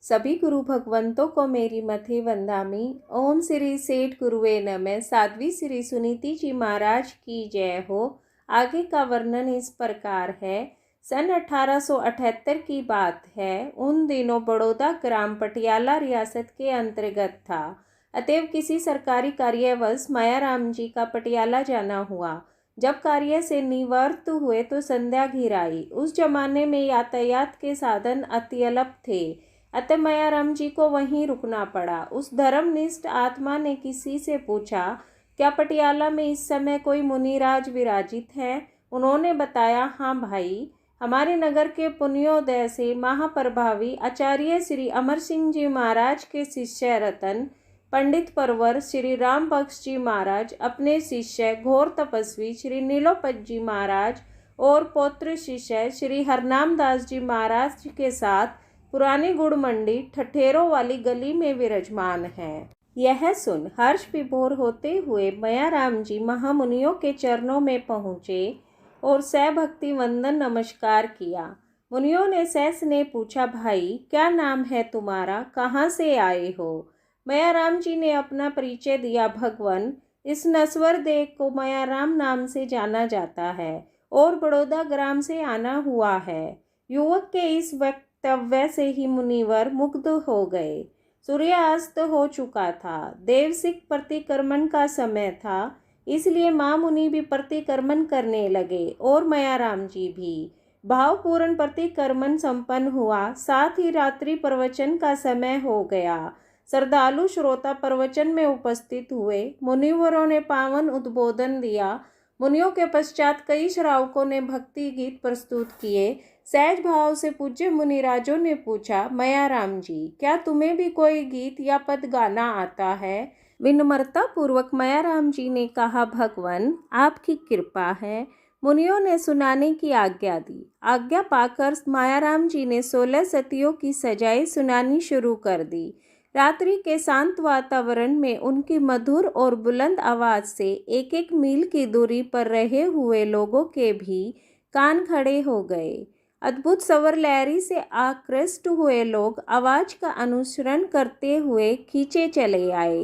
सभी गुरु भगवंतों को मेरी मथे वंदामी। ओम श्री सेठ गुरुवे नमः। साध्वी श्री सुनीति जी महाराज की जय हो। आगे का वर्णन इस प्रकार है। सन 1878 की बात है। उन दिनों बड़ौदा ग्राम पटियाला रियासत के अंतर्गत था। अतएव किसी सरकारी कार्यवश मायाराम जी का पटियाला जाना हुआ। जब कार्य से निवृत्त हुए तो संध्या घिर आई। उस जमाने में यातायात के साधन अत्यल्प थे, अतः मायाराम जी को वहीं रुकना पड़ा। उस धर्मनिष्ठ आत्मा ने किसी से पूछा, क्या पटियाला में इस समय कोई मुनिराज विराजित है? उन्होंने बताया, हाँ भाई, हमारे नगर के पुण्योदय से महाप्रभावी आचार्य श्री अमर सिंह जी महाराज के शिष्य रतन पंडित परवर श्री राम बख्श जी महाराज, अपने शिष्य घोर तपस्वी श्री नीलोपत जी महाराज और पौत्र शिष्य श्री हरनाम दास जी महाराज के साथ पुरानी गुड़ मंडी ठठेरों वाली गली में विराजमान है। यह सुन हर्ष विभोर होते हुए मायाराम जी महामुनियों के चरणों में पहुँचे और सभक्ति वंदन नमस्कार किया। मुनियों ने सहस ने पूछा, भाई क्या नाम है तुम्हारा, कहाँ से आए हो? मायाराम जी ने अपना परिचय दिया। भगवान, इस नश्वर देह को मायाराम नाम से जाना जाता है और बड़ौदा ग्राम से आना हुआ है। युवक के इस वक्तव्य से ही मुनिवर मुग्ध हो गए। सूर्यास्त हो चुका था। देवसिक प्रतिक्रमण का समय था, इसलिए माँ मुनि भी प्रतिक्रमण करने लगे और मायाराम जी भी। भावपूर्ण प्रतिक्रमण संपन्न हुआ। साथ ही रात्रि प्रवचन का समय हो गया। श्रद्धालु श्रोता प्रवचन में उपस्थित हुए। मुनिवरों ने पावन उद्बोधन दिया। मुनियों के पश्चात कई श्रावकों ने भक्ति गीत प्रस्तुत किए। सहज भाव से पूज्य मुनिराजों ने पूछा, मायाराम जी, क्या तुम्हें भी कोई गीत या पद गाना आता है? विनम्रता पूर्वक मायाराम जी ने कहा, भगवान, आपकी कृपा है। मुनियों ने सुनाने की आज्ञा दी। आज्ञा पाकर मायाराम जी ने 16 सतियों की सजाएं सुनानी शुरू कर दी। रात्रि के शांत वातावरण में उनकी मधुर और बुलंद आवाज़ से एक एक मील की दूरी पर रहे हुए लोगों के भी कान खड़े हो गए। अद्भुत स्वर लहरी से आकृष्ट हुए लोग आवाज़ का अनुसरण करते हुए खींचे चले आए।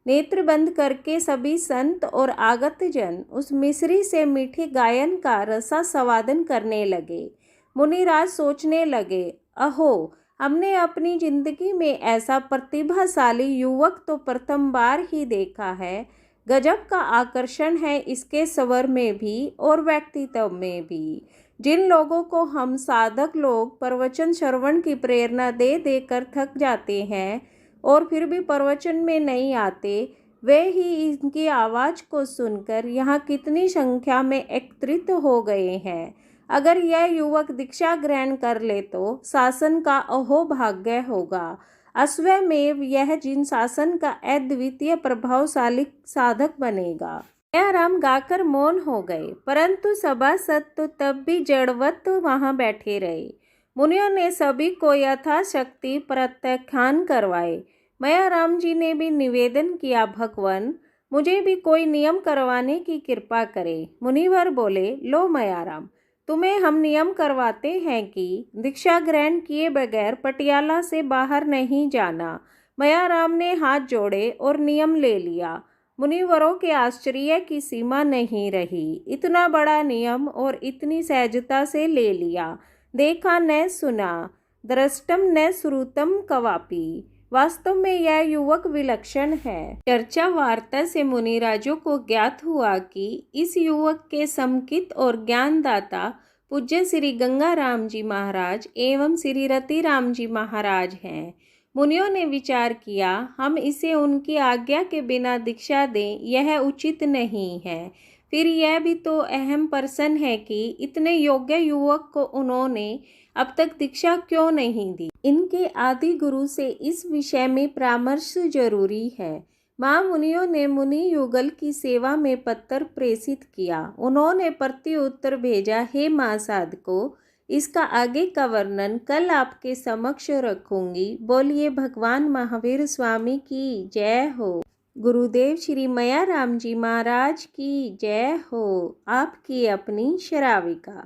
नेत्र बंद करके सभी संत और आगत जन उस मिश्री से मीठे गायन का रसास्वादन करने लगे। मुनिराज सोचने लगे, अहो, हमने अपनी जिंदगी में ऐसा प्रतिभाशाली युवक तो प्रथम बार ही देखा है। गजब का आकर्षण है इसके स्वर में भी और व्यक्तित्व में भी। जिन लोगों को हम साधक लोग प्रवचन श्रवण की प्रेरणा दे देकर थक जाते हैं और फिर भी प्रवचन में नहीं आते, वे ही इनकी आवाज़ को सुनकर यहाँ कितनी संख्या में एकत्रित हो गए हैं। अगर यह युवक दीक्षा ग्रहण कर ले तो शासन का अहोभाग्य होगा। अश्वमेव यह जिन शासन का अद्वितीय प्रभावशाली साधक बनेगा। मायाराम गाकर मौन हो गए, परंतु सभासद तो तब भी जड़वत वहां बैठे रहे। मुनियों ने सभी को यथाशक्ति प्रत्याख्यान करवाए। मायाराम जी ने भी निवेदन किया, भगवान, मुझे भी कोई नियम करवाने की कृपा करे। मुनिवर बोले, लो मायाराम, तुम्हें हम नियम करवाते हैं कि दीक्षा ग्रहण किए बगैर पटियाला से बाहर नहीं जाना। मायाराम ने हाथ जोड़े और नियम ले लिया। मुनिवरों के आश्चर्य की सीमा नहीं रही। इतना बड़ा नियम और इतनी सहजता से ले लिया। देखा न सुना, दृष्टम न श्रुतम कवापि। वास्तव में यह युवक विलक्षण है। चर्चा वार्ता से मुनिराजों को ज्ञात हुआ कि इस युवक के समकित और ज्ञानदाता पूज्य श्री गंगाराम जी महाराज एवं श्री रतिराम जी महाराज हैं। मुनियों ने विचार किया, हम इसे उनकी आज्ञा के बिना दीक्षा दें, यह उचित नहीं है। फिर यह भी तो अहम प्रश्न है कि इतने योग्य युवक को उन्होंने अब तक दीक्षा क्यों नहीं दी। इनके आदि गुरु से इस विषय में परामर्श जरूरी है। माँ मुनियों ने मुनि युगल की सेवा में पत्र प्रेषित किया। उन्होंने प्रत्युत्तर भेजा, हे माँ साधको, इसका आगे का वर्णन कल आपके समक्ष रखूंगी। बोलिए भगवान महावीर स्वामी की जय हो। गुरुदेव श्री मायाराम जी महाराज की जय हो। आपकी अपनी श्राविका।